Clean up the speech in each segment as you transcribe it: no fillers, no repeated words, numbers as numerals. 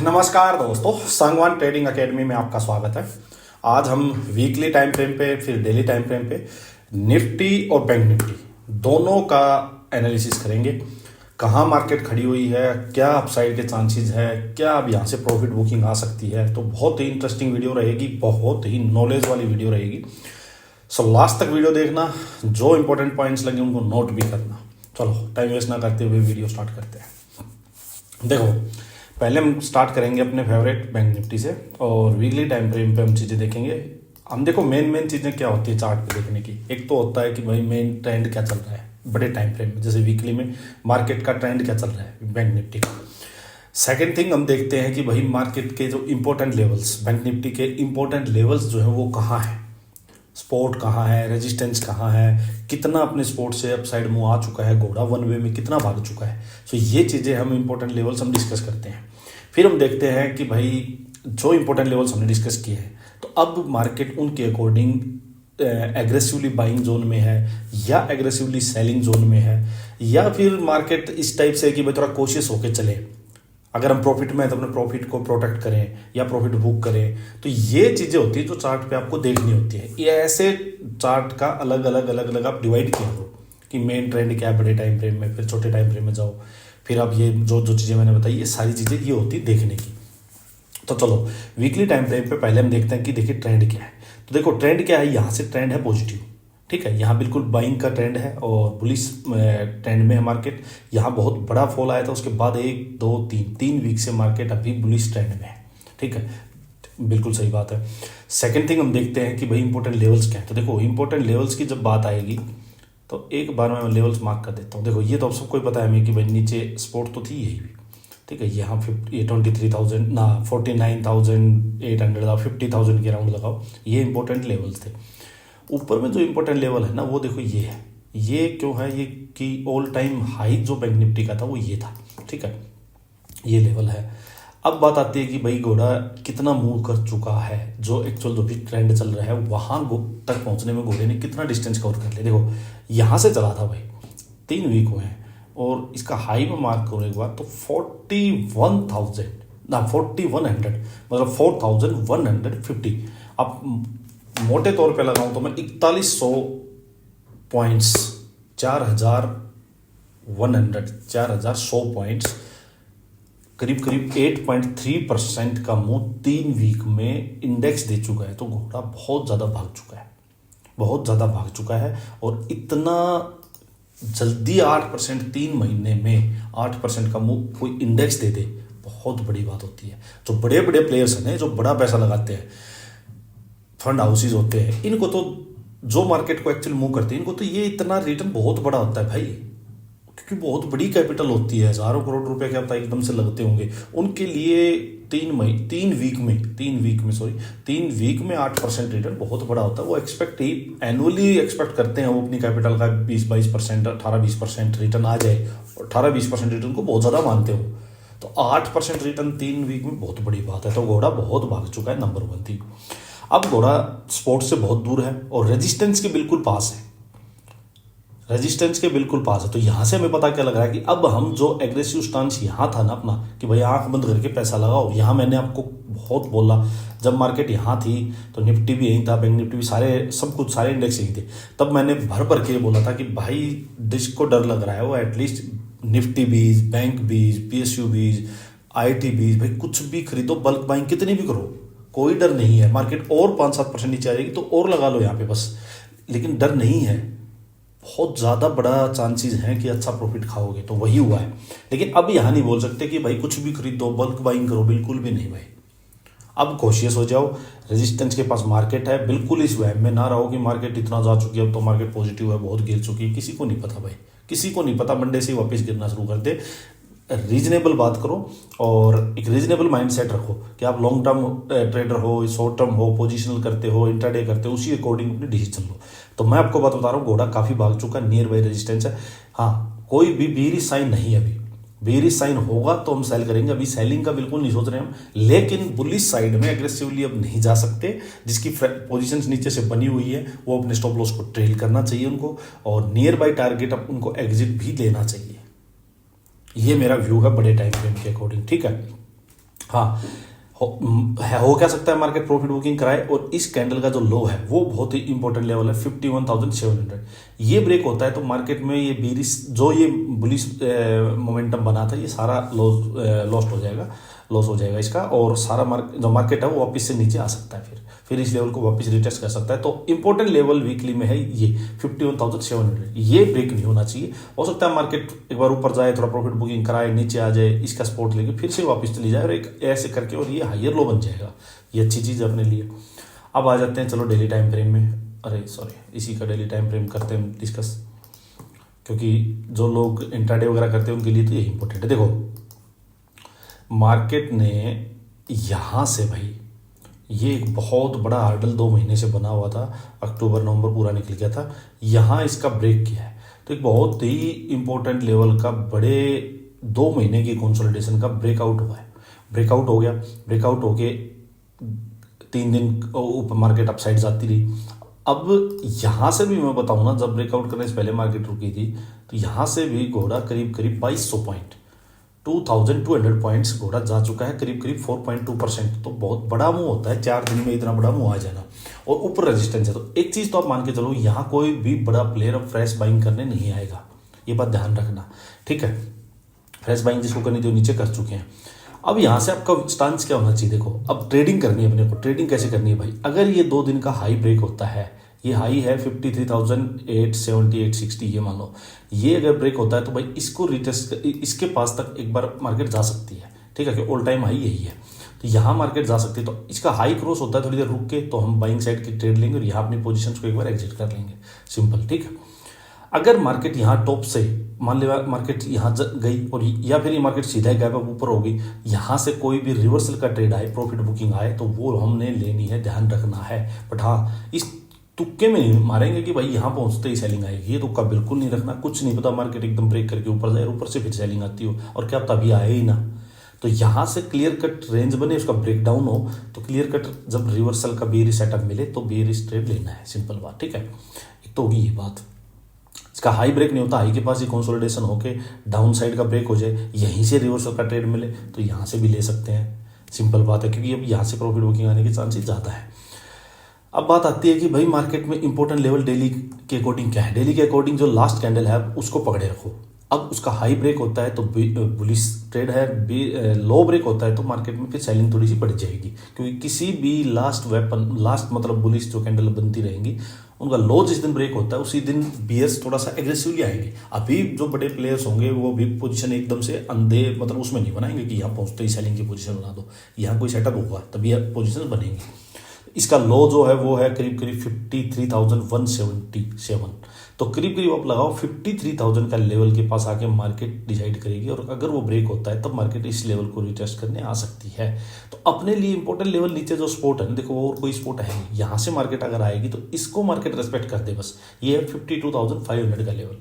नमस्कार दोस्तों, Sangwan trading academy में आपका स्वागत है। आज हम वीकली टाइम फ्रेम पे फिर डेली टाइम फ्रेम पे निफ्टी और बैंक निफ्टी दोनों का एनालिसिस करेंगे। कहाँ मार्केट खड़ी हुई है, क्या अपसाइड के चांसेस है, क्या अब यहाँ से प्रॉफिट बुकिंग आ सकती है। तो बहुत ही इंटरेस्टिंग वीडियो रहेगी, बहुत ही नॉलेज वाली वीडियो रहेगी। सो लास्ट तक वीडियो देखना, जो इंपॉर्टेंट पॉइंट्स लगे उनको नोट भी करना। चलो टाइम वेस्ट ना करते हुए वीडियो स्टार्ट करते हैं। देखो, पहले हम स्टार्ट करेंगे अपने फेवरेट बैंक निफ्टी से और वीकली टाइम फ्रेम पे हम चीज़ें देखेंगे। हम देखो मेन चीज़ें क्या होती है चार्ट पे देखने की। एक तो होता है कि भाई मेन ट्रेंड क्या चल रहा है बड़े टाइम फ्रेम में, जैसे वीकली में मार्केट का ट्रेंड क्या चल रहा है बैंक निफ्टी का। सेकेंड थिंग हम देखते हैं कि भाई मार्केट के जो इंपॉर्टेंट लेवल्स, बैंक निफ्टी के इंपॉर्टेंट लेवल्स जो है वो कहाँ है, स्पोर्ट कहाँ है, रेजिस्टेंस कहाँ है, कितना अपने स्पोर्ट से अपसाइड मूव आ चुका है, घोड़ा वन वे में कितना भाग चुका है। सो ये चीज़ें हम इंपॉर्टेंट लेवल्स हम डिस्कस करते हैं। फिर हम देखते हैं कि भाई जो इंपॉर्टेंट लेवल्स हमने डिस्कस किए हैं तो अब मार्केट उनके अकॉर्डिंग एग्रेसिवली बाइंग जोन में है या एग्रेसिवली सेलिंग जोन में है, या फिर मार्केट इस टाइप से है कि भाई थोड़ा कोशिश होकर चले। अगर हम प्रॉफिट में है तो अपने प्रॉफिट को प्रोटेक्ट करें या प्रॉफिट बुक करें। तो ये चीज़ें होती है जो चार्ट पे आपको देखनी होती है। ये ऐसे चार्ट का अलग अलग आप डिवाइड किया हो कि मेन ट्रेंड क्या है बड़े टाइम फ्रेम में, फिर छोटे टाइम फ्रेम में जाओ, फिर अब ये जो चीज़ें मैंने बताई ये सारी चीज़ें ये होती है देखने की। तो चलो वीकली टाइम फ्रेम पे पहले हम देखते हैं कि देखिए ट्रेंड क्या है। तो देखो ट्रेंड क्या है, यहाँ से ट्रेंड है पॉजिटिव, ठीक है। यहाँ बिल्कुल बाइंग का ट्रेंड है और बुलिश ट्रेंड में है मार्केट। यहाँ बहुत बड़ा फॉल आया था, उसके बाद 1 2 3 वीक से मार्केट अभी बुलिश ट्रेंड में है, ठीक है। बिल्कुल सही बात है। सेकेंड थिंग हम देखते हैं कि भाई इंपॉर्टेंट लेवल्स क्या है। तो देखो इंपॉर्टेंट लेवल्स की जब बात आएगी तो एक बार मैं लेवल्स मार्क कर देता हूँ। देखो ये तो अब सबको पता है हमें कि भाई नीचे स्पोर्ट तो थी यही भी, ठीक है। यहाँ 23,000 ना 49,800 50,000 के अराउंड लगाओ, ये इंपॉर्टेंट लेवल्स थे। ऊपर में जो इंपॉर्टेंट लेवल है ना वो देखो ये है। ये क्यों है, ये कि ऑल टाइम हाई जो बैंक निफ्टी का था वो ये था, ठीक है। ये लेवल है। अब बात आती है कि भाई घोड़ा कितना मूव कर चुका है, जो एक्चुअल जो भी ट्रेंड चल रहा है वहां तक पहुंचने में घोड़े ने कितना डिस्टेंस कवर कर लिया। देखो यहाँ से चला था भाई 3 वीक हुए हैं और इसका हाई में मार्क करो एक बार तो 41,000 ना 4100 मतलब 4150। अब मोटे तौर पे लगाऊं तो मैं 4100 पॉइंट्स 4,100 पॉइंट्स करीब 8.3% का मूव 3 वीक में इंडेक्स दे चुका है। तो घोड़ा बहुत ज़्यादा भाग चुका है, बहुत ज़्यादा भाग चुका है। और इतना जल्दी 8% 3 महीने में 8% का मूव कोई इंडेक्स दे दे बहुत बड़ी बात होती है। जो बड़े बड़े प्लेयर्स हैं, जो बड़ा पैसा लगाते हैं, फंड हाउसेज होते हैं, इनको तो जो मार्केट को एक्चुअली मूव करते हैं इनको तो ये इतना रिटर्न बहुत बड़ा होता है भाई, क्योंकि बहुत बड़ी कैपिटल होती है। हजारों करोड़ रुपए के आपका एकदम से लगते होंगे उनके लिए। 3 वीक में 8% रिटर्न बहुत बड़ा होता है। वो एनुअली एक्सपेक्ट करते हैं वो अपनी कैपिटल का 20-22% 18-20% रिटर्न आ जाए, और 18-20% रिटर्न को बहुत ज़्यादा मानते हो। तो 8% रिटर्न 3 वीक में बहुत बड़ी बात है। तो घोड़ा बहुत भाग चुका है, नंबर 1 थी। अब घोड़ा स्पोर्ट्स से बहुत दूर है और रेजिस्टेंस के बिल्कुल पास है, तो यहाँ से हमें पता क्या लग रहा है कि अब हम जो एग्रेसिव स्टांस यहाँ था ना अपना कि भाई आंख बंद करके पैसा लगाओ, यहाँ मैंने आपको बहुत बोला जब मार्केट यहाँ थी तो निफ्टी भी यहीं था, बैंक निफ्टी भी, सारे इंडेक्स यहीं थे। तब मैंने भर के बोला था कि भाई जिसको डर लग रहा है वो एटलीस्ट निफ्टी बीज, बैंक बीज, PSU बीज, IT बीज, भाई कुछ भी खरीदो, बल्क बाइंग कितनी भी करो, कोई डर नहीं है। मार्केट और 5-7% नीचे आ जाएगी तो और लगा लो यहाँ पे बस, लेकिन डर नहीं है। बहुत ज़्यादा बड़ा चांसेस हैं कि अच्छा प्रॉफिट खाओगे, तो वही हुआ है। लेकिन अब यहाँ नहीं बोल सकते कि भाई कुछ भी खरीदो, बल्क बाइंग करो, बिल्कुल भी नहीं भाई। अब कॉशियस हो जाओ, रेजिस्टेंस के पास मार्केट है। बिल्कुल इस वहम में ना रहो कि मार्केट इतना जा चुकी है अब तो मार्केट पॉजिटिव है, बहुत गिर चुकी है। किसी को नहीं पता भाई, किसी को नहीं पता। मंडे से ही वापस गिरना शुरू कर दे। रीजनेबल बात करो और एक रीजनेबल माइंडसेट रखो कि आप लॉन्ग टर्म ट्रेडर हो, शॉर्ट टर्म हो, पोजिशनल करते हो, इंट्राडे करते हो, उसी अकॉर्डिंग अपनी डिसीजन लो। तो मैं आपको बात बता रहा हूँ, घोड़ा काफ़ी भाग चुका है, नियर बाई रेजिस्टेंस है। हाँ, कोई भी बेयरिश साइन नहीं है अभी। बेयरिश साइन होगा तो हम सेल करेंगे, अभी सेलिंग का बिल्कुल नहीं सोच रहे हम। लेकिन बुलिश साइड में एग्रेसिवली अब नहीं जा सकते। जिसकी पोजीशन नीचे से बनी हुई है वो अपने स्टॉप लॉस को ट्रेल करना चाहिए उनको, और नियर बाई टारगेट अब उनको एग्जिट भी लेना चाहिए। ये मेरा व्यू है बड़े टाइम फ्रेम के अकॉर्डिंग, ठीक है। हाँ, हो क्या सकता है, मार्केट प्रॉफिट बुकिंग कराए और इस कैंडल का जो लो है वो बहुत ही इंपॉर्टेंट लेवल है 51,700। ये ब्रेक होता है तो मार्केट में ये बीरिश जो ये बुलिश मोमेंटम बना था ये सारा लॉस्ट हो जाएगा, लॉस हो जाएगा इसका, और सारा जो मार्केट है वो वापस से नीचे आ सकता है, फिर इस लेवल को वापस रिटेस्ट कर सकता है। तो इंपॉर्टेंट लेवल वीकली में है ये 51,700, ये ब्रेक नहीं होना चाहिए। हो सकता है मार्केट एक बार ऊपर जाए, थोड़ा प्रॉफिट बुकिंग कराए, नीचे आ जाए, इसका सपोर्ट लेके फिर से वापस चली जाए और एक ऐसे करके और ये हायर लो बन जाएगा। ये अच्छी चीज़ अपने लिए। अब आ जाते हैं चलो डेली टाइम फ्रेम में, अरे सॉरी इसी का डेली टाइम फ्रेम करते हैं डिस्कस, क्योंकि जो लोग इंट्राडे वगैरह करते हैं उनके लिए तो ये इंपॉर्टेंट है। देखो मार्केट ने यहाँ से भाई ये एक बहुत बड़ा हार्डल 2 महीने से बना हुआ था, अक्टूबर नवंबर पूरा निकल गया था, यहाँ इसका ब्रेक किया है। तो एक बहुत ही इंपॉर्टेंट लेवल का बड़े 2 महीने की कंसोलिडेशन का ब्रेकआउट हुआ है। ब्रेकआउट हो गया, ब्रेकआउट होके 3 दिन ऊपर मार्केट अपसाइड जाती रही। अब यहाँ से भी मैं बताऊँ ना, जब ब्रेकआउट करने से पहले मार्केट रुकी थी तो यहाँ से भी घोड़ा करीब 2200 पॉइंट 2200 पॉइंट्स घोड़ा जा चुका है, करीब 4.2%। तो बहुत बड़ा मूव होता है 4 दिन में, इतना बड़ा मूव आ जाना, और ऊपर रेजिस्टेंस है। तो एक चीज़ तो आप मान के चलो, यहाँ कोई भी बड़ा प्लेयर अब फ्रेश बाइंग करने नहीं आएगा, ये बात ध्यान रखना, ठीक है। फ्रेश बाइंग जिसको करनी थी वो नीचे कर चुके हैं। अब यहाँ से आपका स्टांस क्या होना चाहिए, देखो अब ट्रेडिंग करनी है अपने को। ट्रेडिंग कैसे करनी है भाई, अगर ये 2 दिन का हाई ब्रेक होता है, ये हाई है 53,870 860, ये मान लो ये अगर ब्रेक होता है तो भाई इसको रिटेस्ट, इसके पास तक एक बार मार्केट जा सकती है, ठीक है, कि ऑल टाइम हाई यही है। तो यहाँ मार्केट जा सकती है, तो इसका हाई क्रॉस होता है थोड़ी देर रुक के, तो हम बाइंग साइड की ट्रेड लेंगे और यहाँ अपनी पोजीशन को एक बार एग्जिट कर लेंगे, सिंपल, ठीक है। अगर मार्केट यहाँ टॉप से मान लिया मार्केट यहाँ गई, और या फिर ये मार्केट सीधा ही गैप अप ऊपर होगी, यहाँ से कोई भी रिवर्सल का ट्रेड आए, प्रॉफिट बुकिंग आए, तो वो हमने लेनी है, ध्यान रखना है। बट हाँ, इस तुक्के में नहीं मारेंगे कि भाई यहाँ पहुंचते ही सेलिंग आएगी, ये तुक्का बिल्कुल नहीं रखना। कुछ नहीं पता मार्केट एकदम ब्रेक करके ऊपर जाए, ऊपर से फिर सेलिंग आती हो, और क्या तभी आए ही ना। तो यहाँ से क्लियर कट रेंज बने, उसका ब्रेक डाउन हो, तो क्लियर कट जब रिवर्सल का बेयरिश सेटअप मिले तो बेयरिश ट्रेड लेना है, सिंपल बात, ठीक है। एक तो होगी ये बात, इसका हाई ब्रेक नहीं होता, हाई के पास ही कंसोलिडेशन होके डाउन साइड का ब्रेक हो जाए, यहीं से रिवर्सल का ट्रेड मिले तो यहाँ से भी ले सकते हैं, सिंपल बात है, क्योंकि अब यहाँ से प्रॉफिट बुकिंग आने के चांसेस ज़्यादा है। अब बात आती है कि भाई मार्केट में इंपॉर्टेंट लेवल डेली के अकॉर्डिंग क्या है। डेली के अकॉर्डिंग जो लास्ट कैंडल है उसको पकड़े रखो। अब उसका हाई ब्रेक होता है तो बुलिश ट्रेड है, लो ब्रेक होता है तो मार्केट में फिर सेलिंग थोड़ी सी बढ़ जाएगी, क्योंकि किसी भी लास्ट मतलब बुलिश जो कैंडल बनती रहेंगी, उनका लो जिस दिन ब्रेक होता है उसी दिन बियर्स थोड़ा सा एग्रेसिवली आएंगे। अभी जो बड़े प्लेयर्स होंगे वो भी पोजीशन एकदम से अंधे मतलब उसमें नहीं बनाएंगे कि यहाँ पहुँचते ही सेलिंग की पोजीशन बना दो, यहाँ कोई सेटअप होगा तभी पोजीशन बनेंगे। इसका लो जो है वो है करीब 53,177, तो करीब आप लगाओ 53,000 का लेवल के पास आके मार्केट डिसाइड करेगी, और अगर वो ब्रेक होता है तब मार्केट इस लेवल को रिटेस्ट करने आ सकती है। तो अपने लिए इंपॉर्टेंट लेवल नीचे जो स्पोर्ट है, देखो और कोई स्पोर्ट है नहीं, यहाँ से मार्केट अगर आएगी तो इसको मार्केट रेस्पेक्ट कर दे, बस ये है 52,500 का लेवल,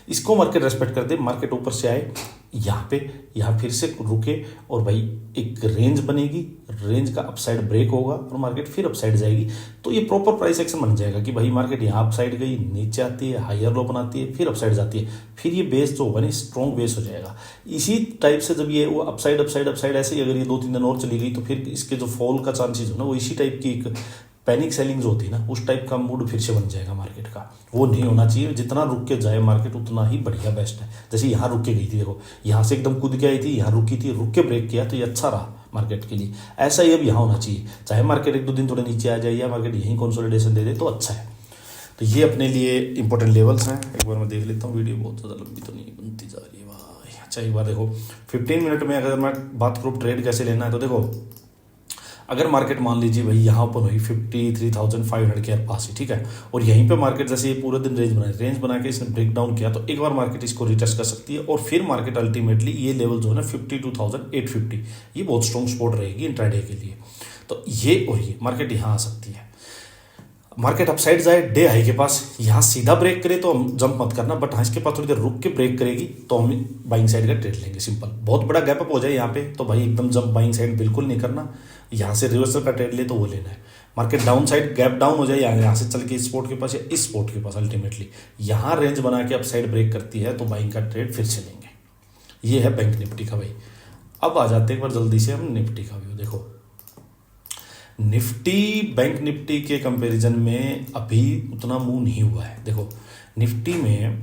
इसको मार्केट रेस्पेक्ट कर दे। मार्केट ऊपर से आए यहाँ पे, यहाँ फिर से रुके और भाई एक रेंज बनेगी, रेंज का अपसाइड ब्रेक होगा और मार्केट फिर अपसाइड जाएगी, तो ये प्रॉपर प्राइस एक्शन बन जाएगा कि भाई मार्केट यहाँ अपसाइड गई, नीचे आती है, हायर लो बनाती है, फिर अपसाइड जाती है, फिर ये बेस जो होगा ना स्ट्रॉन्ग बेस हो जाएगा। इसी टाइप से जब ये वो अपसाइड अपसाइड अपसाइड ऐसे ही अगर ये 2-3 दिन और चली गई तो फिर इसके जो फॉल का चांसेस हो ना वो इसी टाइप की एक पैनिक सेलिंग जो होती है ना उस टाइप का मूड फिर से बन जाएगा मार्केट का। वो नहीं होना चाहिए, जितना रुक के जाए मार्केट उतना ही बढ़िया बेस्ट है। जैसे यहाँ रुक के गई थी, देखो यहाँ से एकदम कूद के आई थी, यहाँ रुकी थी, रुक के ब्रेक किया तो ये अच्छा रहा मार्केट के लिए। ऐसा ही अब यहाँ होना चाहिए, चाहे मार्केट 1-2 दिन थोड़े नीचे आ जाए या मार्केट यहीं कंसोलिडेशन दे दे तो अच्छा है। तो ये अपने लिए इंपॉर्टेंट लेवल्स हैं। एक बार मैं देख लेता हूँ, वीडियो बहुत ज़्यादा लंबी तो नहीं बनती जा रही है भाई। अच्छा एक बार देखो 15 मिनट में अगर मैं बात करूँ ट्रेड कैसे लेना है, तो देखो अगर मार्केट मान लीजिए भाई यहाँ पर हुई 53,500 के पास ही, ठीक है, और यहीं पे मार्केट जैसे ये पूरे दिन रेंज बना के इसने ब्रेक डाउन किया तो एक बार मार्केट इसको रिटेस्ट कर सकती है, और फिर मार्केट अल्टीमेटली ये लेवल जो है ना 52,850 ये बहुत स्ट्रॉन्ग सपोर्ट रहेगी इंट्राडे के लिए। तो ये और ये मार्केट यहाँ आ सकती है। मार्केट अपसाइड जाए डे हाई के पास, यहाँ सीधा ब्रेक करे तो हम जंप मत करना, बट हाँ इसके पास थोड़ी देर रुक के ब्रेक करेगी तो हम बाइंग साइड का ट्रेड लेंगे, सिंपल। बहुत बड़ा गैप अप हो जाए यहाँ पे तो भाई एकदम जंप बाइंग साइड बिल्कुल नहीं करना, यहाँ से रिवर्सल का ट्रेड ले तो वो लेना है। Market down side gap down हो जाए यहाँ से चल के इस स्पोर्ट के पास या इस स्पोर्ट के पास, अल्टीमेटली यहाँ रेंज बना के अपसाइड ब्रेक करती है तो बाइंग का ट्रेड फिर से लेंगे। ये है बैंक निफ्टी का भाई। अब आ जाते एक बार जल्दी से हम निफ्टी का व्यू। देखो निफ्टी बैंक निफ्टी के कंपैरिजन में अभी उतना मूव नहीं हुआ है। देखो निफ्टी में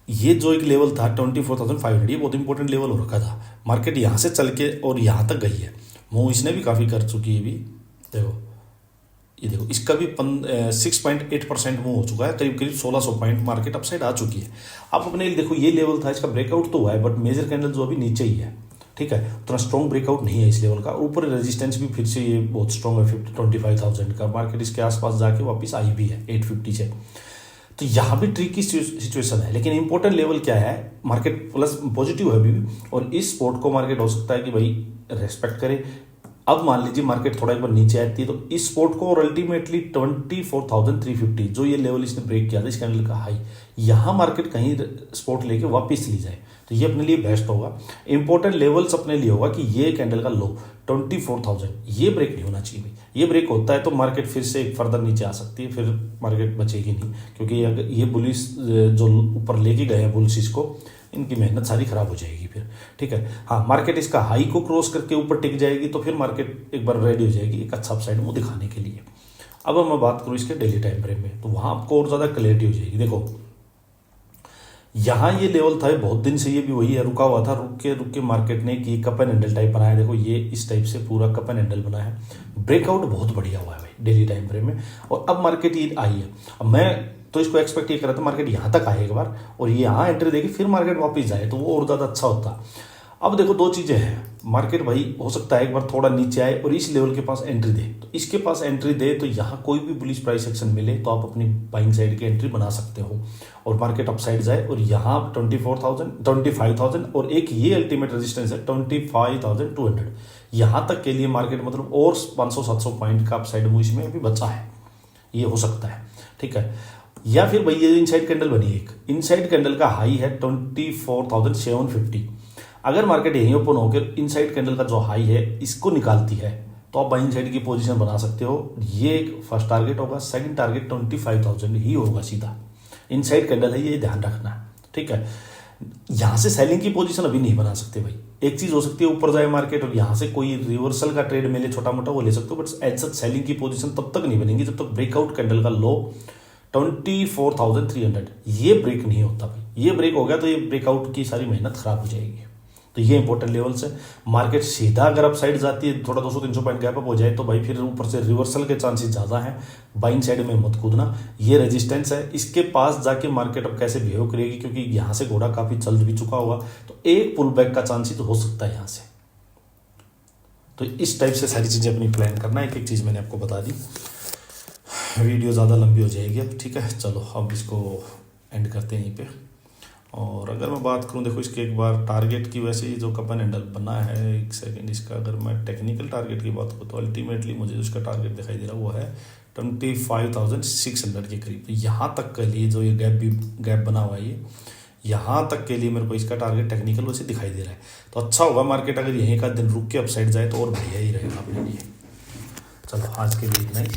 ये जो एक लेवल था 24,500, ये बहुत इंपॉर्टेंट लेवल हो रखा था। मार्केट यहाँ से चल के और यहाँ तक गई है, मूव इसने भी काफ़ी कर चुकी है भी। देखो ये देखो इसका भी 6.8% मूव हो चुका है, करीब करीब 1600 पॉइंट मार्केट अपसाइड आ चुकी है। आप अपने देखो ये लेवल था, इसका ब्रेकआउट तो हुआ है बट मेजर कैंडल जो अभी नीचे ही है, ठीक है, उतना स्ट्रॉन्ग ब्रेकआउट नहीं है इस लेवल का। ऊपर रेजिस्टेंस भी फिर से ये बहुत स्ट्रॉन्ग है 25,000 का। मार्केट इसके आसपास जाके वापस आई भी है 850 से। तो यहाँ भी ट्रिकी सिचुएशन है, लेकिन इंपॉर्टेंट लेवल क्या है, मार्केट प्लस पॉजिटिव है अभी भी, और इस स्पोर्ट को मार्केट हो सकता है कि भाई रेस्पेक्ट करे। अब मान लीजिए मार्केट थोड़ा एक बार नीचे आती है तो इस स्पोर्ट को और अल्टीमेटली 24,350 जो ये लेवल इसने ब्रेक किया था इस कैंडल का हाई, यहाँ मार्केट कहीं स्पोर्ट लेके वापस ली जाए तो ये अपने लिए बेस्ट होगा। इंपॉर्टेंट लेवल्स अपने लिए होगा कि ये कैंडल का लो 24,000 ये ब्रेक नहीं होना चाहिए। ये ब्रेक होता है तो मार्केट फिर से एक फर्दर नीचे आ सकती है, फिर मार्केट बचेगी नहीं, क्योंकि अगर ये बुलिस जो ऊपर लेके गए हैं बुल्स इसको, इनकी मेहनत सारी खराब हो जाएगी फिर, ठीक है। हाँ मार्केट इसका हाई को क्रॉस करके ऊपर टिक जाएगी तो फिर मार्केट एक बार रेडी हो जाएगी एक अच्छा अपसाइड मुंह दिखाने के लिए। अब मैं बात करूँ इसके डेली टाइम फ्रेम में, तो वहाँ आपको और ज़्यादा क्लैरिटी हो जाएगी। देखो यहाँ ये लेवल था, बहुत दिन से ये भी वही है, रुका हुआ था, रुक के मार्केट ने की कप एंड हैंडल टाइप बनाया। देखो ये इस टाइप से पूरा कप एंड हैंडल बना है, ब्रेकआउट बहुत बढ़िया हुआ है भाई डेली टाइम फ्रेम में। और अब मार्केट ये आई है, अब मैं तो इसको एक्सपेक्ट ये कर रहा था मार्केट यहाँ तक आए एक बार और ये यहाँ एंट्री देगी फिर मार्केट वापस जाए तो वो और ज़्यादा अच्छा होता। अब देखो दो चीज़ें हैं, मार्केट भाई हो सकता है एक बार थोड़ा नीचे आए और इस लेवल के पास एंट्री दे, तो इसके पास एंट्री दे तो यहाँ कोई भी बुलिश प्राइस एक्शन मिले तो आप अपनी बाइंग साइड की एंट्री बना सकते हो और मार्केट अपसाइड जाए और यहाँ 25,000 और एक ये अल्टीमेट रेजिस्टेंस है 25,200, यहाँ तक के लिए मार्केट मतलब और 500-700 पॉइंट का अपसाइड मूव इसमें अभी बचा है, ये हो सकता है, ठीक है। या फिर भाई ये इनसाइड कैंडल बनी, एक इनसाइड कैंडल का हाई है 24,750, अगर मार्केट यहीं ओपन होकर इनसाइड कैंडल का जो हाई है इसको निकालती है तो आप बाइंग साइड की पोजीशन बना सकते हो। ये एक फर्स्ट टारगेट होगा, सेकंड टारगेट 25,000 ही होगा सीधा, इनसाइड कैंडल है ये ध्यान रखना, ठीक है। यहाँ से सेलिंग की पोजीशन अभी नहीं बना सकते भाई, एक चीज हो सकती है ऊपर जाए मार्केट और यहाँ से कोई रिवर्सल का ट्रेड मिले छोटा मोटा वो ले सकते हो, बट एज सच सेलिंग की पोजीशन तब तक नहीं बनेगी जब तक ब्रेकआउट कैंडल का लो 24,300 ये ब्रेक नहीं होता भाई। ये ब्रेक हो गया तो ये ब्रेकआउट की सारी मेहनत खराब हो जाएगी। तो ये इंपॉर्टेंट लेवल्स है। मार्केट सीधा अगर अप साइड जाती है थोड़ा 200-300 पॉइंट गैप अप हो जाए तो भाई फिर ऊपर से रिवर्सल के चांसेस ज़्यादा हैं, बाइंग साइड में मत कूदना। ये रेजिस्टेंस है, इसके पास जाके मार्केट अब कैसे बिहेव करेगी, क्योंकि यहाँ से घोड़ा काफ़ी चल भी चुका होगा तो एक पुल बैक का चांसेस तो हो सकता है यहाँ से। तो इस टाइप से सारी चीज़ें अपनी प्लान करना, एक एक चीज़ मैंने आपको बता दी, वीडियो ज़्यादा लंबी हो जाएगी अब, ठीक है। चलो अब इसको एंड करते हैं यहीं पे। और अगर मैं बात करूं देखो इसके एक बार टारगेट की, वैसे ही जो कप एंड हैंडल बना है, एक सेकंड इसका अगर मैं टेक्निकल टारगेट की बात करूँ तो अल्टीमेटली मुझे इसका टारगेट दिखाई दे रहा है वो है 25,600 के करीब। तो यहाँ तक के लिए जो ये गैप बना हुआ है ये यहाँ तक के लिए मेरे को इसका टारगेट टेक्निकल वैसे दिखाई दे रहा है। तो अच्छा होगा मार्केट अगर यहीं का दिन रुक के अपसाइड जाए तो और बढ़िया ही रहेगा अपने लिए। चलो आज के लिए इतना ही।